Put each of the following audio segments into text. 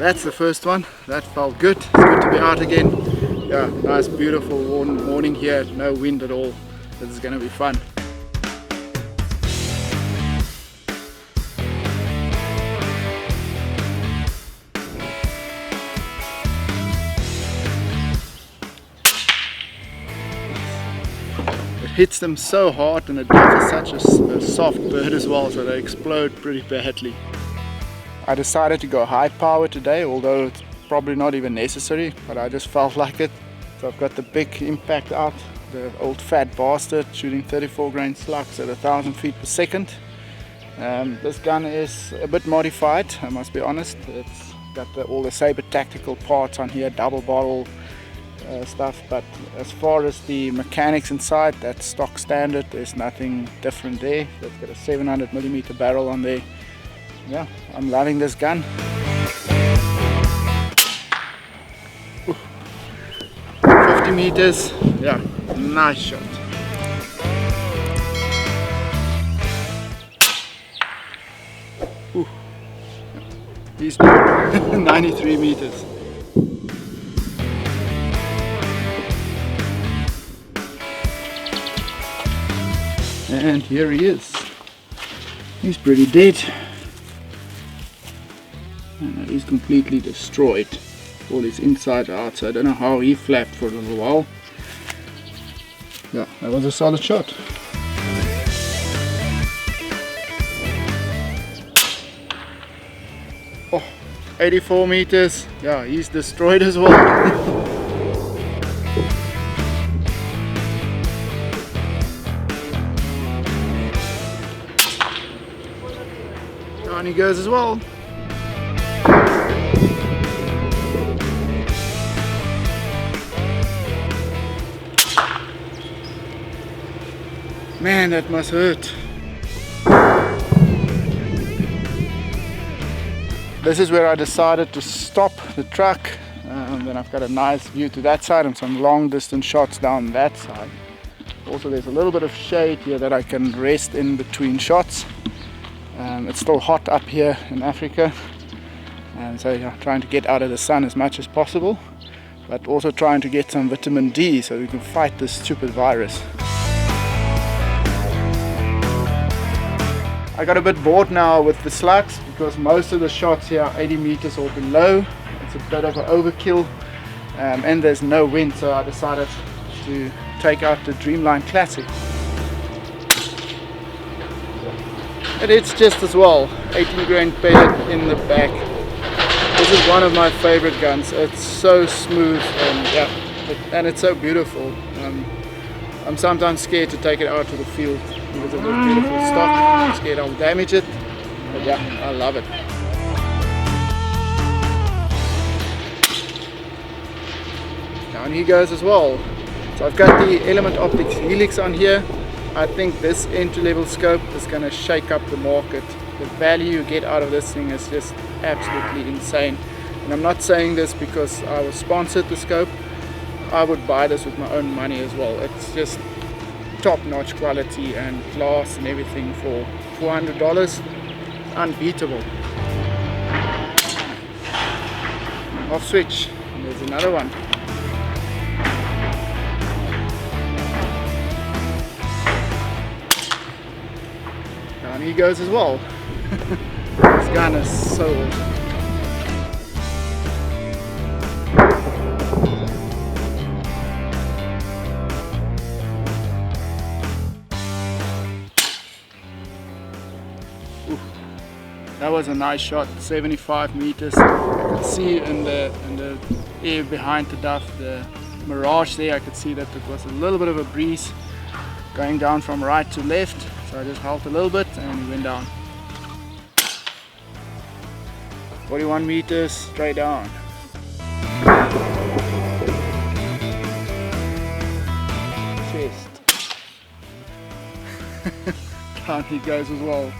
That's the first one. That felt good. It's good to be out again. Yeah, nice beautiful warm morning here, no wind at all. This is going to be fun. It hits them so hard, and the dove is such a soft bird as well, so they explode pretty badly. I decided to go high power today, although it's probably not even necessary, but I just felt like it. So I've got the big Impact out, the old fat bastard, shooting 34 grain slugs at 1000 feet per second. This gun is a bit modified, I must be honest. It's got all the Saber tactical parts on here, double barrel stuff, but as far as the mechanics inside, that's stock standard. There's nothing different there. It's got a 700mm barrel on there. Yeah, I'm loving this gun. Ooh. 50 meters, yeah, nice shot. Ooh. He's good. 93 meters. And here he is. He's pretty dead. And he's completely destroyed. All his inside out, so I don't know how he flapped for a little while. Yeah, that was a solid shot. Oh, 84 meters. Yeah, he's destroyed as well. Down he goes as well. Man, that must hurt. This is where I decided to stop the truck. Then I've got a nice view to that side and some long distance shots down that side. Also, there's a little bit of shade here that I can rest in between shots. It's still hot up here in Africa, and so yeah, trying to get out of the sun as much as possible, but also trying to get some vitamin D so we can fight this stupid virus. I got a bit bored now with the slugs because most of the shots here are 80 meters or below. It's a bit of an overkill, and there's no wind, so I decided to take out the Dreamline Classic. And it's just as well, 18 grain pellet in the back. This is one of my favorite guns. It's so smooth and yeah, and it's so beautiful. I'm sometimes scared to take it out to the field because of the beautiful stock. I'm scared I'll damage it, but yeah, I love it. Down he goes as well. So I've got the Element Optics Helix on here. I think this entry-level scope is going to shake up the market. The value you get out of this thing is just absolutely insane. And I'm not saying this because I was sponsored the scope. I would buy this with my own money as well. It's just top-notch quality and glass and everything for $400. Unbeatable. Off switch. And there's another one. Down he goes as well. This gun is so awesome. That was a nice shot, 75 meters. I could see in the air behind the dove, the mirage there, I could see that it was a little bit of a breeze going down from right to left. So I just held a little bit and he went down. 41 meters straight down. Chest. Down he goes as well.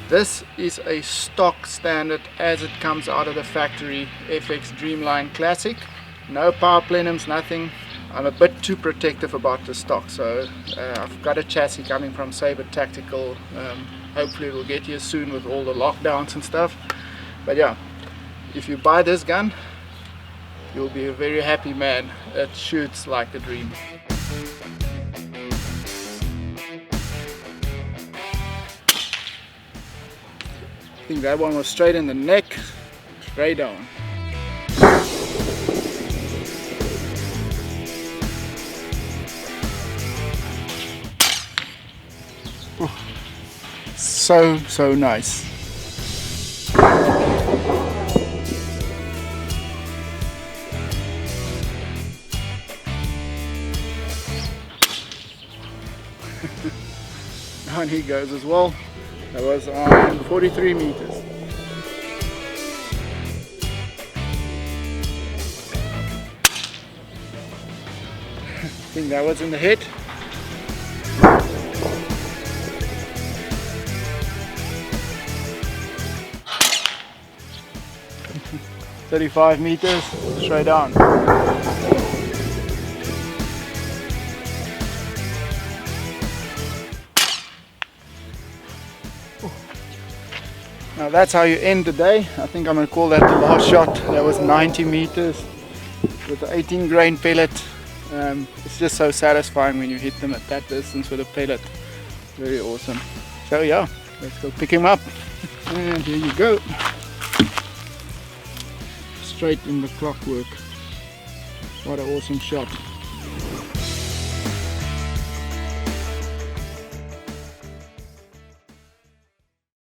This is a stock standard as it comes out of the factory FX Dreamline Classic. No power plenums, nothing. I'm a bit too protective about the stock, so I've got a chassis coming from Saber Tactical hopefully it will get here soon with all the lockdowns and stuff. But yeah, if you buy this gun, you'll be a very happy man. It shoots like a dream. I think that one was straight in the neck, straight down. Ooh. So nice. Down he goes as well. That was on 43 meters. I think that was in the head. "35 meters, straight down." Now that's how you end the day. I think I'm going to call that the last shot. That was 90 meters with the 18 grain pellet. It's just so satisfying when you hit them at that distance with a pellet. Very awesome. So yeah, let's go pick him up. And here you go. Straight in the clockwork. What an awesome shot.